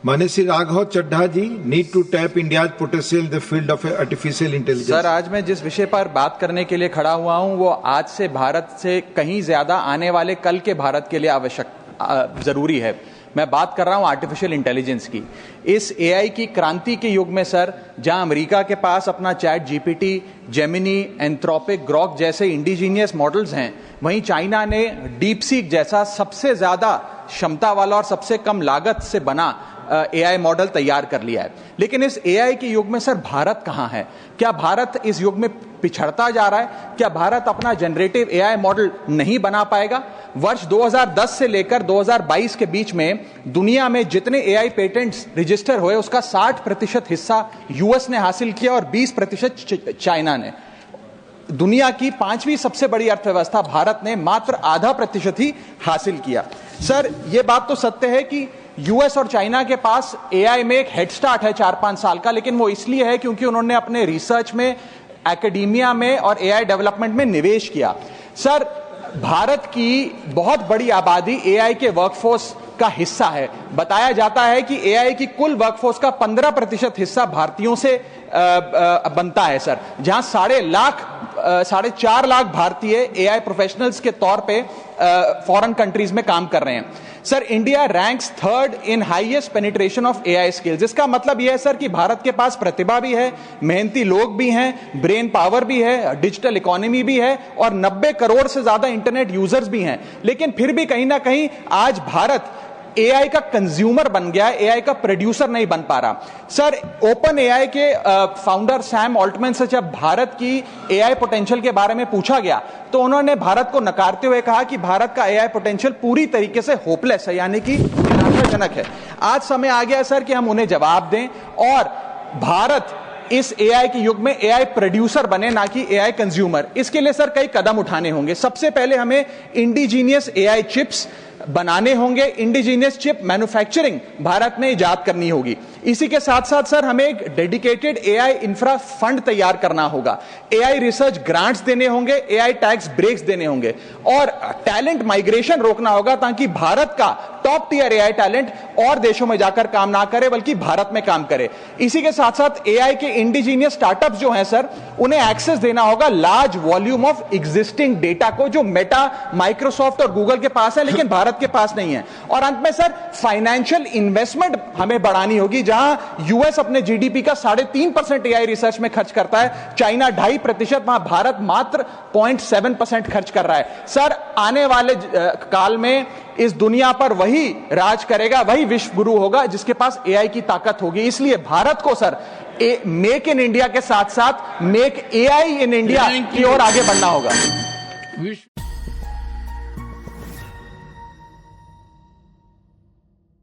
माननीय Shri Raghav Chadha ji, need to tap India's potential in the field of artificial intelligence. Sir, आज मैं जिस विषय पर बात करने के लिए खड़ा हुआ हूं वो आज से भारत से कहीं ज्यादा आने वाले कल के भारत के लिए जरूरी है। मैं बात कर रहा हूं आर्टिफिशियल इंटेलिजेंस की। इस एआई की क्रांति के युग में सर, जहां अमेरिका के पास अपना chat GPT, Gemini, Anthropic, Grok जैसे इंडिजीनियस मॉडल्स हैं, वहीं चाइना ने डीप सीक जैसा सबसे ज्यादा क्षमता वाला और सबसे कम लागत से बना एआई मॉडल तैयार कर लिया है। लेकिन इस एआई के युग में सर भारत कहां है? क्या भारत इस युग में पिछड़ता जा रहा है? क्या भारत अपना जनरेटिव एआई मॉडल नहीं बना पाएगा? वर्ष 2010 से लेकर 2022 के बीच में दुनिया में जितने एआई पेटेंट्स रजिस्टर हुए उसका 60% हिस्सा यूएस ने हासिल किया और 20% चाइना ने। दुनिया की 5वीं सबसे बड़ी अर्थव्यवस्था भारत ने मात्र 0.5% ही हासिल किया। सर, यह बात तो सत्य है कि यूएस और चाइना के पास एआई में एक हेड स्टार्ट है 4-5 साल का, लेकिन वो इसलिए है क्योंकि उन्होंने अपने रिसर्च में, एकेडमिया में और एआई डेवलपमेंट में निवेश किया। सर, भारत की बहुत बड़ी आबादी एआई के वर्कफोर्स का हिस्सा है। बताया जाता है कि एआई की कुल वर्कफोर्स का 15% हिस्सा भारतीयों से बनता है सर, जहां 4.5 लाख भारतीय एआई प्रोफेशनल्स के तौर पे फॉरेन कंट्रीज में काम कर रहे हैं। Sir, India ranks 3rd in highest penetration of AI skills. इसका मतलब यह है सर कि भारत के पास प्रतिभा भी है, मेहनती लोग भी हैं, ब्रेन पावर भी है, डिजिटल इकोनॉमी भी है और 90 करोड़ से ज्यादा इंटरनेट यूजर्स भी हैं। लेकिन फिर भी कहीं ना कहीं आज भारत एआई का कंज्यूमर बन गया है, एआई का प्रोड्यूसर नहीं बन पा रहा। सर, ओपन एआई के फाउंडर सैम ऑल्टमैन से जब भारत की एआई पोटेंशियल के बारे में पूछा गया तो उन्होंने भारत को नकारते हुए कहा कि भारत का एआई पोटेंशियल पूरी तरीके से होपलेस है, यानी कि निराशाजनक है। आज समय आ गया सर कि हम उन्हें जवाब दें और भारत इस एआई के युग में एआई प्रोड्यूसर बने, ना कि एआई कंज्यूमर। इसके लिए सर कई कदम उठाने होंगे। सबसे पहले हमें इंडिजीनियस एआई चिप्स बनाने होंगे, इंडिजीनियस चिप मैन्युफैक्चरिंग भारत में इजाद करनी होगी। इसी के साथ साथ सर हमें एक डेडिकेटेड एआई इंफ्रा फंड तैयार करना होगा, एआई रिसर्च ग्रांट्स देने होंगे, एआई टैक्स ब्रेक्स देने होंगे और टैलेंट माइग्रेशन रोकना होगा ताकि भारत का टॉप टियर एआई टैलेंट और देशों में जाकर काम ना करे बल्कि भारत में काम करे। इसी के साथ साथ एआई के इंडिजीनियस स्टार्टअप्स जो हैं सर, उन्हें एक्सेस देना होगा large volume of existing data को, जो मेटा, माइक्रोसॉफ्ट और गूगल के पास है लेकिन भारत के पास नहीं है। और अंत में सर फाइनेंशियल इन्वेस्टमेंट हमें बढ़ानी होगी, जहां यूएस अपने जीडीपी का 3.5% एआई रिसर्च में खर्च करता है, चाइना 2.5%, वहां भारत मात्र 0.7% खर्च कर रहा है। सर, आने वाले काल में इस दुनिया पर वही राज करेगा, वही विश्व गुरु होगा जिसके पास एआई की ताकत होगी। इसलिए भारत को सर मेक इन इंडिया के साथ साथ मेक एआई इन इंडिया की ओर आगे बढ़ना होगा।